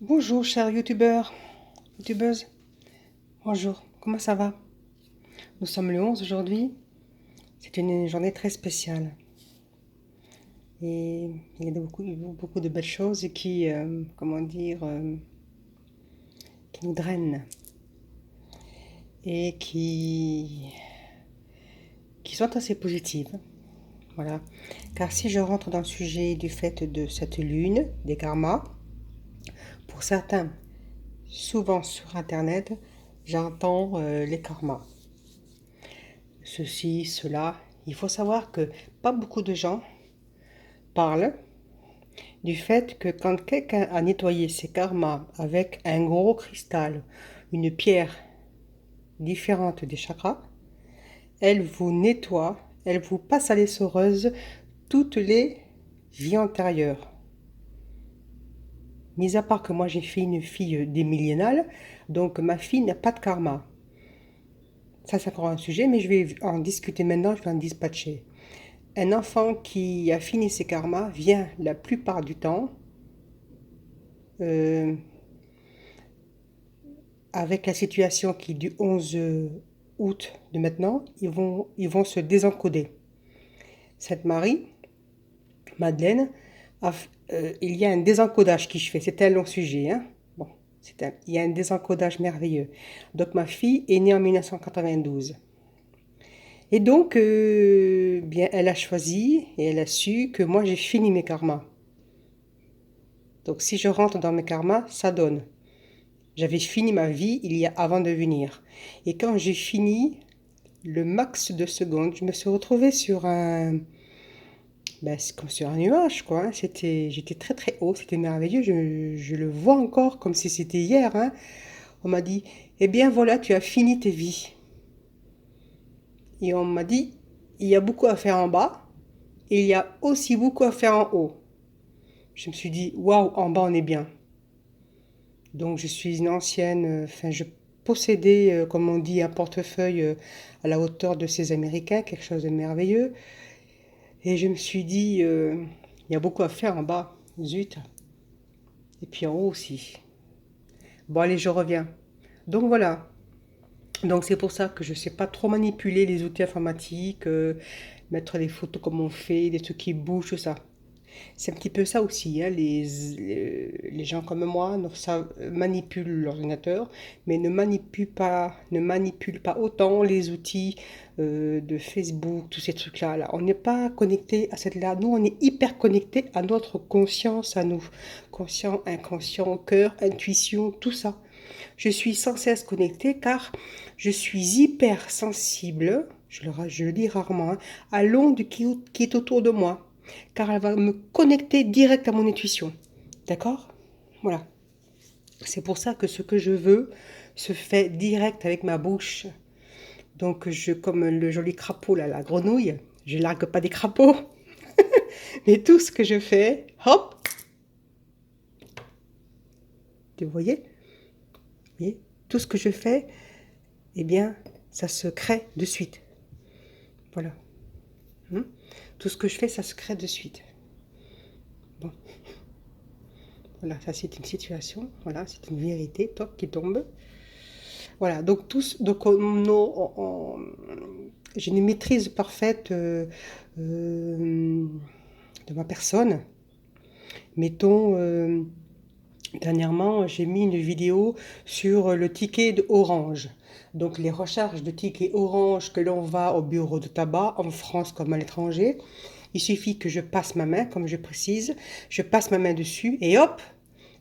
Bonjour chers youtubeurs, youtubeuses, bonjour, comment ça va? Nous sommes le 11 aujourd'hui, c'est une journée très spéciale et il y a beaucoup de belles choses qui, comment dire, qui nous drainent et qui sont assez positives. Voilà, car si je rentre dans le sujet du fait de cette lune, des karmas, pour certains, souvent sur internet, j'entends les karmas. Ceci, cela. Il faut savoir que pas beaucoup de gens parlent du fait que quand quelqu'un a nettoyé ses karmas avec un gros cristal, une pierre différente des chakras, elle vous nettoie, elle vous passe à l'essoreuse toutes les vies antérieures. Mis à part que moi j'ai fait une fille des millénales, donc ma fille n'a pas de karma. Ça c'est encore un sujet, mais je vais en discuter maintenant, je vais en dispatcher. Un enfant qui a fini ses karmas vient la plupart du temps euh, avec la situation qui est du 11 août de maintenant, ils vont se désencoder. Cette Marie, Madeleine, il y a un désencodage qui se fait. C'est un long sujet. Hein. Bon, il y a un désencodage merveilleux. Donc ma fille est née en 1992. Et donc, bien, elle a choisi et elle a su que moi j'ai fini mes karmas. Donc si je rentre dans mes karmas, ça donne. J'avais fini ma vie il y a avant de venir. Et quand j'ai fini, le max de secondes, je me suis retrouvée sur un, ben, c'est comme sur un nuage, quoi. Hein. J'étais très très haut, c'était merveilleux. Je le vois encore comme si c'était hier. Hein. On m'a dit, eh bien voilà, tu as fini tes vies. Et on m'a dit, il y a beaucoup à faire en bas, et il y a aussi beaucoup à faire en haut. Je me suis dit, waouh, en bas on est bien. Donc je suis une ancienne, enfin je possédais, comme on dit, un portefeuille à la hauteur de ces Américains, quelque chose de merveilleux. Et je me suis dit, il y a beaucoup à faire en bas, zut. Et puis en haut aussi. Bon allez, je reviens. Donc voilà. Donc c'est pour ça que je ne sais pas trop manipuler les outils informatiques, mettre les photos comme on fait, des trucs qui bougent, tout ça. C'est un petit peu ça aussi, hein, les gens comme moi ça manipulent l'ordinateur, mais ne manipulent pas autant les outils de Facebook, tous ces trucs-là. Là. On n'est pas connecté à cette là. Nous, on est hyper connecté à notre conscience, à nous. Conscient, inconscient, cœur, intuition, tout ça. Je suis sans cesse connectée car je suis hyper sensible, je le dis rarement, hein, à l'onde qui est autour de moi car elle va me connecter direct à mon intuition. D'accord? Voilà. C'est pour ça que ce que je veux se fait direct avec ma bouche. Donc, comme le joli crapaud, là, la grenouille, je largue pas des crapauds. Mais tout ce que je fais, hop, vous voyez? Vous voyez tout ce que je fais, eh bien, ça se crée de suite. Voilà. Tout ce que je fais, ça se crée de suite. Bon. Voilà, ça c'est une situation, voilà, c'est une vérité, top, qui tombe. Voilà, donc j'ai une maîtrise parfaite de ma personne. Mettons, dernièrement, j'ai mis une vidéo sur le ticket de Orange. Donc les recharges de tickets Orange que l'on va au bureau de tabac, en France comme à l'étranger. Il suffit que je passe ma main, comme je précise, je passe ma main dessus et hop,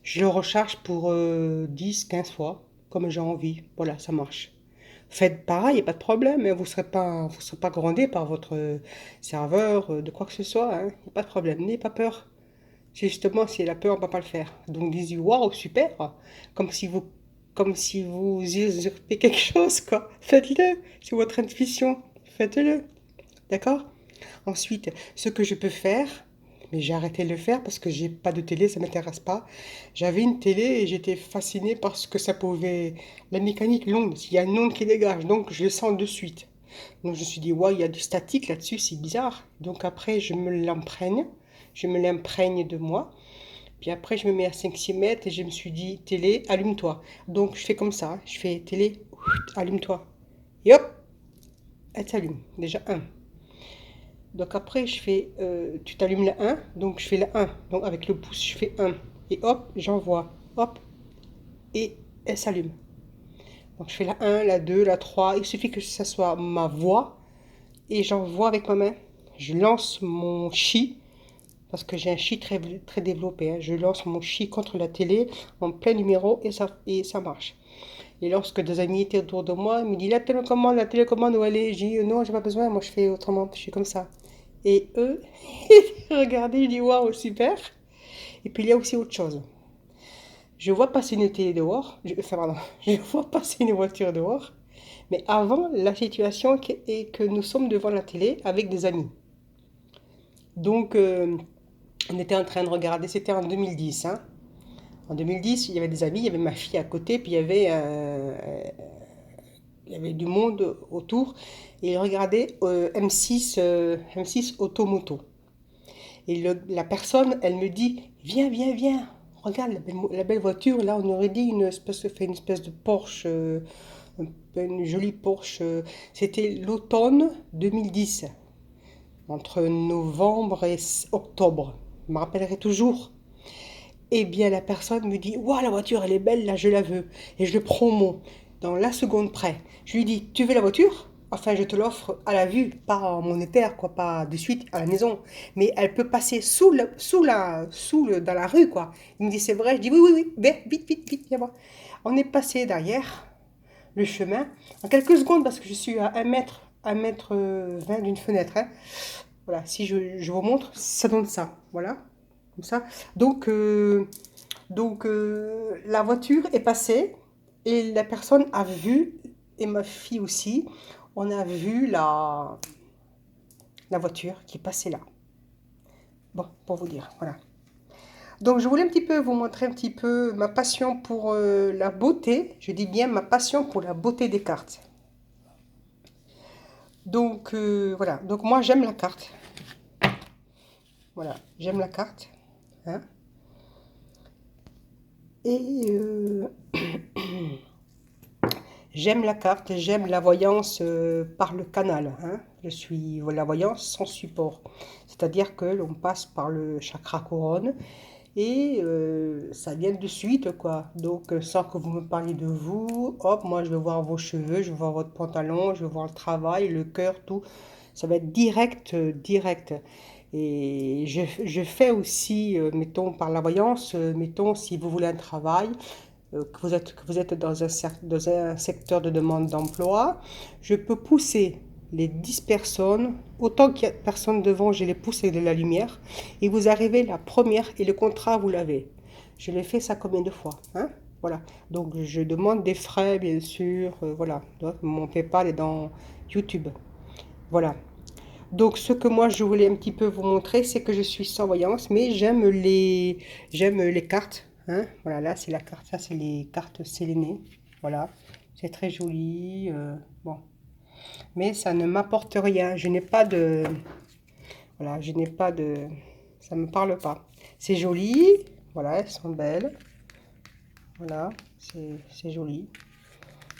je le recharge pour 10, 15 fois, comme j'ai envie. Voilà, ça marche. Faites pareil, pas de problème, hein, vous serez pas grondé par votre serveur, de quoi que ce soit, hein, pas de problème, n'ayez pas peur. C'est justement, si elle a peur, on ne va pas le faire. Donc, dites waouh, super, comme si vous, comme si vous usurpez quelque chose, quoi. Faites-le, c'est votre intuition, faites-le, d'accord? Ensuite, ce que je peux faire, mais j'ai arrêté de le faire parce que j'ai pas de télé, ça m'intéresse pas. J'avais une télé et j'étais fascinée par ce que ça pouvait, la mécanique, l'onde, s'il y a une onde qui dégage, donc je le sens de suite. Donc je me suis dit, ouais, il y a du statique là-dessus, c'est bizarre. Donc après, je me l'imprègne de moi. Puis après, je me mets à 5-6 mètres et je me suis dit, télé, allume-toi. Donc, je fais comme ça. Je fais télé, allume-toi. Et hop, elle s'allume. Déjà un. Donc après, je fais, tu t'allumes la un. Donc, je fais la un. Donc, avec le pouce, je fais un. Et hop, j'envoie. Hop, et elle s'allume. Donc, je fais la un, la 2, la 3. Il suffit que ça soit ma voix. Et j'envoie avec ma main. Je lance mon chi. Parce que j'ai un chi très, très développé, hein. Je lance mon chi contre la télé en plein numéro et ça marche. Et lorsque des amis étaient autour de moi, ils me disent la télécommande où elle est? J'ai dit non, j'ai pas besoin, moi je fais autrement, je suis comme ça. Et eux, regardez, je dis waouh, super. Et puis il y a aussi autre chose. Je vois passer une télé dehors, enfin pardon, je vois passer une voiture dehors, mais avant, la situation est que nous sommes devant la télé avec des amis. Donc, on était en train de regarder, c'était en 2010, hein. En 2010, il y avait des amis, il y avait ma fille à côté, puis il y avait du monde autour. Et ils regardaient M6 Automoto. Et la personne, elle me dit, viens, viens, viens, regarde la belle voiture. Là, on aurait dit une espèce de Porsche, une jolie Porsche. C'était l'automne 2010, entre novembre et octobre. Je me rappellerai toujours. Eh bien, la personne me dit, waouh, la voiture, elle est belle, là, je la veux. Et je le promo dans la seconde près. Je lui dis, tu veux la voiture? Enfin, je te l'offre à la vue, pas en monétaire, quoi, pas de suite à la maison. Mais elle peut passer dans la rue, quoi. Il me dit, c'est vrai. Je dis, oui, oui, oui, vite, vite, vite, viens voir. On est passé derrière le chemin en quelques secondes parce que je suis à 1 mètre 20 d'une fenêtre, hein. Voilà, si je vous montre, ça donne ça. Voilà, comme ça. Donc, la voiture est passée et la personne a vu, et ma fille aussi, on a vu la voiture qui est passée là. Bon, pour vous dire, voilà. Donc, je voulais un petit peu vous montrer un petit peu ma passion pour la beauté. Je dis bien ma passion pour la beauté des cartes. Donc, voilà. Donc, moi, j'aime la carte. Voilà, j'aime la carte, hein. Et j'aime la carte, j'aime la voyance par le canal, hein. Je suis la voyance sans support. C'est-à-dire que l'on passe par le chakra couronne et ça vient de suite, quoi. Donc, sans que vous me parliez de vous, hop, moi je vais voir vos cheveux, je vais voir votre pantalon, je vais voir le travail, le cœur, tout. Ça va être direct, direct. Et je fais aussi, mettons, par la voyance, mettons, si vous voulez un travail, que vous êtes dans un secteur de demande d'emploi, je peux pousser les 10 personnes, autant qu'il y a de personnes devant, je les pousse avec de la lumière, et vous arrivez la première et le contrat, vous l'avez. Je l'ai fait ça combien de fois, hein? Voilà. Donc, je demande des frais, bien sûr, voilà. Donc, mon PayPal est dans YouTube. Voilà. Donc, ce que moi, je voulais un petit peu vous montrer, c'est que je suis sans voyance, mais j'aime les cartes, hein. Voilà, là, c'est la carte, ça, c'est les cartes sélénées. Voilà, c'est très joli. Bon, mais ça ne m'apporte rien. Je n'ai pas de... Voilà, je n'ai pas de... Ça me parle pas. C'est joli. Voilà, elles sont belles. Voilà, c'est joli.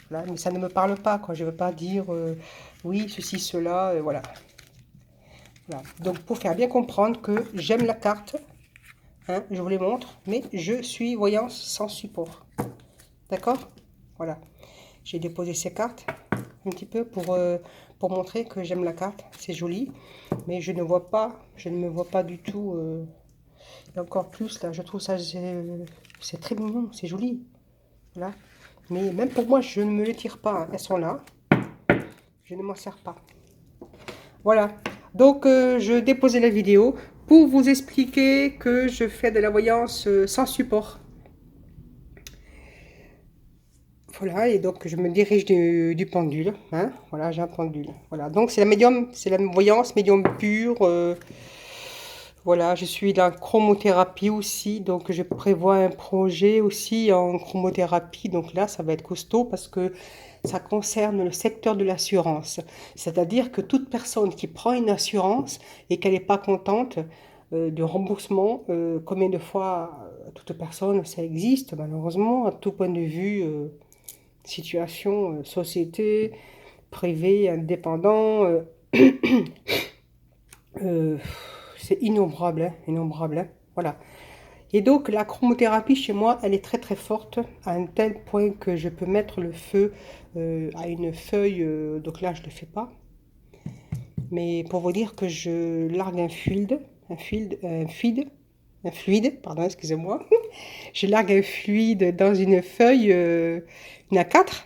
Voilà, mais ça ne me parle pas, quoi. Je ne veux pas dire oui, ceci, cela, voilà. Voilà. Donc, pour faire bien comprendre que j'aime la carte, hein, je vous les montre, mais je suis voyance sans support. D'accord? Voilà. J'ai déposé ces cartes un petit peu pour montrer que j'aime la carte. C'est joli, mais je ne me vois pas du tout. Et encore plus, là, je trouve ça, c'est très mignon, c'est joli. Voilà. Mais même pour moi, je ne me les tire pas, hein. Elles sont là. Je ne m'en sers pas. Voilà. Donc, je déposais la vidéo pour vous expliquer que je fais de la voyance sans support. Voilà, et donc je me dirige du pendule, hein. Voilà, j'ai un pendule. Voilà, donc c'est la voyance médium pure. Voilà, je suis dans la chromothérapie aussi, donc je prévois un projet aussi en chromothérapie. Donc là, ça va être costaud parce que ça concerne le secteur de l'assurance. C'est-à-dire que toute personne qui prend une assurance et qu'elle n'est pas contente, de remboursement. Combien de fois, toute personne, ça existe, malheureusement, à tout point de vue, situation, société, privé, indépendant. euh, c'est innombrable, hein, innombrable, hein, voilà. Et donc la chromothérapie chez moi, elle est très très forte, à un tel point que je peux mettre le feu à une feuille, donc là je ne le fais pas, mais pour vous dire que je largue un fluide, pardon, excusez-moi, je largue un fluide dans une feuille, une A4,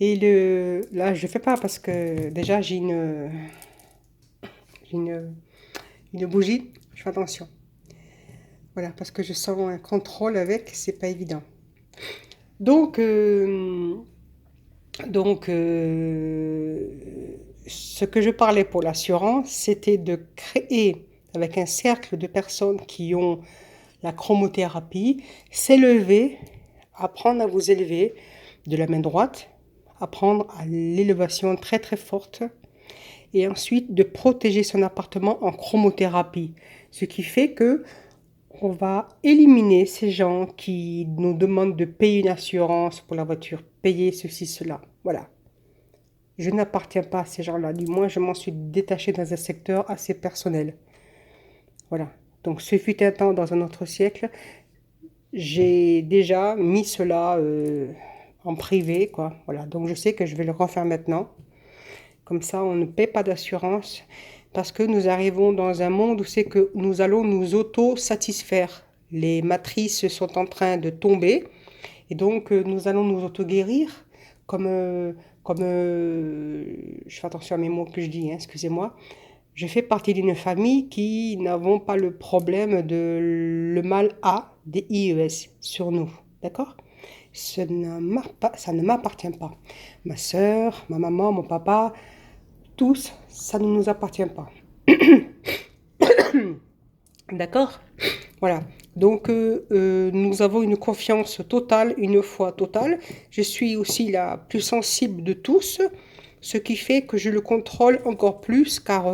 et là je ne fais pas parce que déjà j'ai une bougie, je fais attention. Voilà, parce que je sens un contrôle avec, c'est pas évident. Donc, ce que je parlais pour l'assurance, c'était de créer avec un cercle de personnes qui ont la chromothérapie, s'élever, apprendre à vous élever de la main droite, apprendre à l'élévation très très forte, et ensuite de protéger son appartement en chromothérapie. Ce qui fait que on va éliminer ces gens qui nous demandent de payer une assurance pour la voiture, payer ceci, cela. Voilà. Je n'appartiens pas à ces gens-là. Du moins, je m'en suis détachée dans un secteur assez personnel. Voilà. Donc, ce fut un temps dans un autre siècle. J'ai déjà mis cela en privé, quoi. Voilà. Donc, je sais que je vais le refaire maintenant. Comme ça, on ne paie pas d'assurance parce que nous arrivons dans un monde où c'est que nous allons nous auto-satisfaire. Les matrices sont en train de tomber et donc nous allons nous auto-guérir je fais attention à mes mots que je dis, hein, excusez-moi. Je fais partie d'une famille qui n'avons pas le problème de le mal A, des IES sur nous, d'accord? Ça ne m'appartient pas. Ma soeur, ma maman, mon papa, tous, ça ne nous appartient pas. D'accord? Voilà. Donc, nous avons une confiance totale, une foi totale. Je suis aussi la plus sensible de tous, ce qui fait que je le contrôle encore plus, car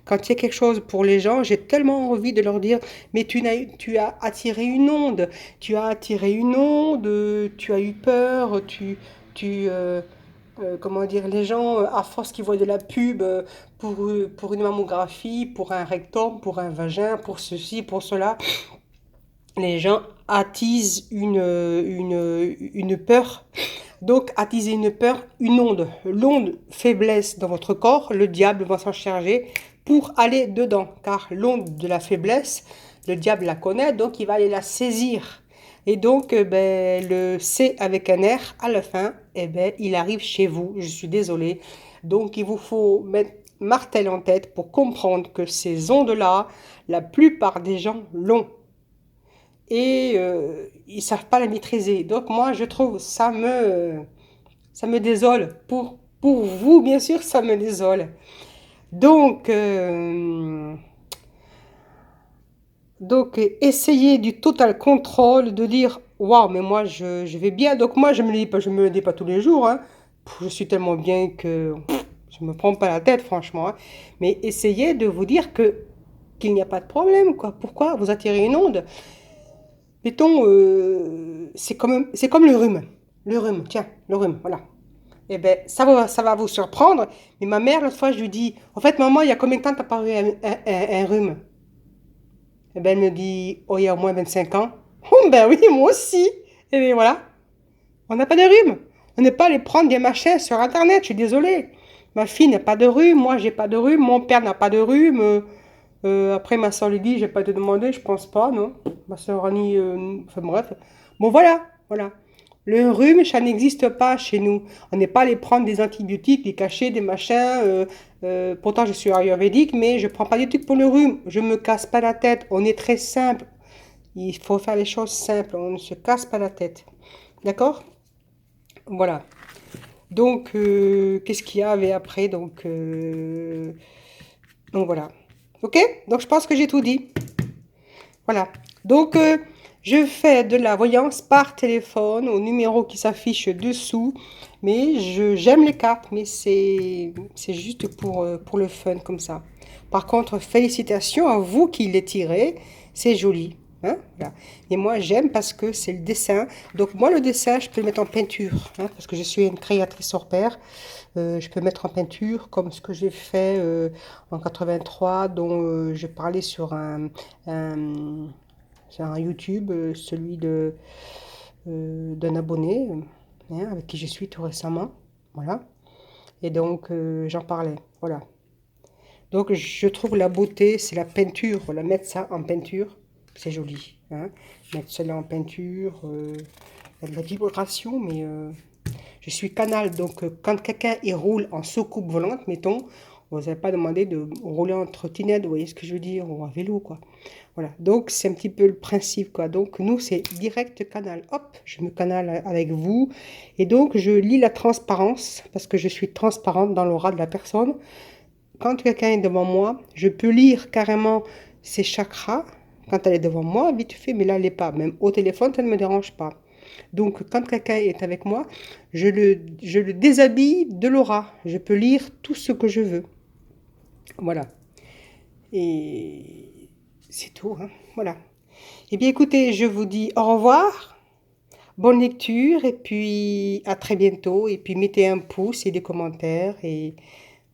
quand il y a quelque chose pour les gens, j'ai tellement envie de leur dire, mais tu as attiré une onde, tu as attiré une onde, tu as eu peur, comment dire, les gens, à force qu'ils voient de la pub pour une mammographie, pour un rectum, pour un vagin, pour ceci, pour cela, les gens attisent une peur. Donc, attiser une peur, une onde. L'onde faiblesse dans votre corps, le diable va s'en charger pour aller dedans. Car l'onde de la faiblesse, le diable la connaît, donc il va aller la saisir. Et donc, le C avec un R à la fin, il arrive chez vous. Je suis désolée. Donc, il vous faut mettre martel en tête pour comprendre que ces ondes-là, la plupart des gens l'ont et ils savent pas la maîtriser. Donc moi, je trouve ça me désole. Pour vous, bien sûr, ça me désole. Donc, essayez du total contrôle, de dire, waouh, mais moi, je vais bien. Donc moi, je me le dis pas tous les jours, hein. Je suis tellement bien que je me prends pas la tête, franchement, hein. Mais essayez de vous dire qu'il n'y a pas de problème, quoi. Pourquoi vous attirez une onde? Mettons, c'est comme le rhume. Le rhume, tiens, le rhume, voilà. Eh bien, ça va vous surprendre. Mais ma mère, l'autre fois, je lui dis, en fait, maman, il y a combien de temps t'as pas eu un rhume? Eh bien, elle me dit, oh, il y a au moins 25 ans. Oh, ben oui, moi aussi. Et bien voilà, on n'a pas de rhume. On n'est pas allé prendre des machins sur Internet, je suis désolée. Ma fille n'a pas de rhume, moi, j'ai pas de rhume, mon père n'a pas de rhume. Après, ma soeur lui dit, j'ai pas été demandé, je pense pas, non. Ma soeur Annie, enfin bref. Bon, voilà, voilà. Le rhume, ça n'existe pas chez nous. On n'est pas allé prendre des antibiotiques, des cachets, des machins. Pourtant, je suis ayurvédique, mais je prends pas des trucs pour le rhume. Je me casse pas la tête. On est très simple. Il faut faire les choses simples. On ne se casse pas la tête. D'accord? Voilà. Donc, qu'est-ce qu'il y avait après? Donc voilà. Ok? Donc je pense que j'ai tout dit. Voilà. Donc je fais de la voyance par téléphone au numéro qui s'affiche dessous. Mais j'aime les cartes, mais c'est juste pour le fun comme ça. Par contre, félicitations à vous qui les tirez, c'est joli. Hein, voilà. Et moi, j'aime parce que c'est le dessin. Donc moi, le dessin, je peux le mettre en peinture, hein, parce que je suis une créatrice hors pair. Je peux mettre en peinture, comme ce que j'ai fait en 83, dont je parlais un- sur un YouTube, celui d'un abonné, hein, avec qui je suis tout récemment. Voilà. Et donc, j'en parlais. Voilà. Donc, je trouve la beauté, c'est la peinture. Voilà, mettre ça en peinture, c'est joli. Hein. Mettre cela en peinture, il y a de la vibration, mais je suis canal. Donc, quand quelqu'un il roule en soucoupe volante, mettons, vous n'avez pas demandé de rouler en trottinette, vous voyez ce que je veux dire, ou en vélo, quoi. Voilà, donc c'est un petit peu le principe, quoi. Donc, nous, c'est direct canal. Hop, je me canale avec vous. Et donc, je lis la transparence, parce que je suis transparente dans l'aura de la personne. Quand quelqu'un est devant moi, je peux lire carrément ses chakras quand elle est devant moi, vite fait, mais là, elle n'est pas. Même au téléphone, ça ne me dérange pas. Donc, quand quelqu'un est avec moi, je le déshabille de l'aura. Je peux lire tout ce que je veux. Voilà. Et c'est tout, hein. Voilà. Eh bien, écoutez, je vous dis au revoir, bonne lecture, et puis à très bientôt. Et puis, mettez un pouce et des commentaires. Et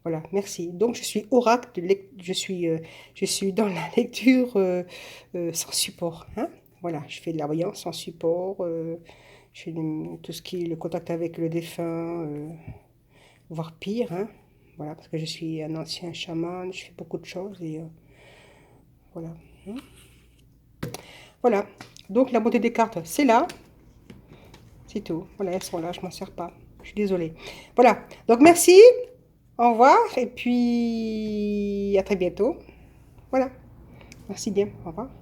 voilà, merci. Donc, je suis oracle, je suis dans la lecture sans support, hein. Voilà, je fais de la voyance sans support. Je fais tout ce qui est le contact avec le défunt, voire pire, hein. Voilà, parce que je suis un ancien chaman, je fais beaucoup de choses et voilà. Hein. Voilà. Donc la beauté des cartes, c'est là. C'est tout. Voilà, elles sont là, je m'en sers pas. Je suis désolée. Voilà. Donc merci. Au revoir. Et puis à très bientôt. Voilà. Merci bien. Au revoir.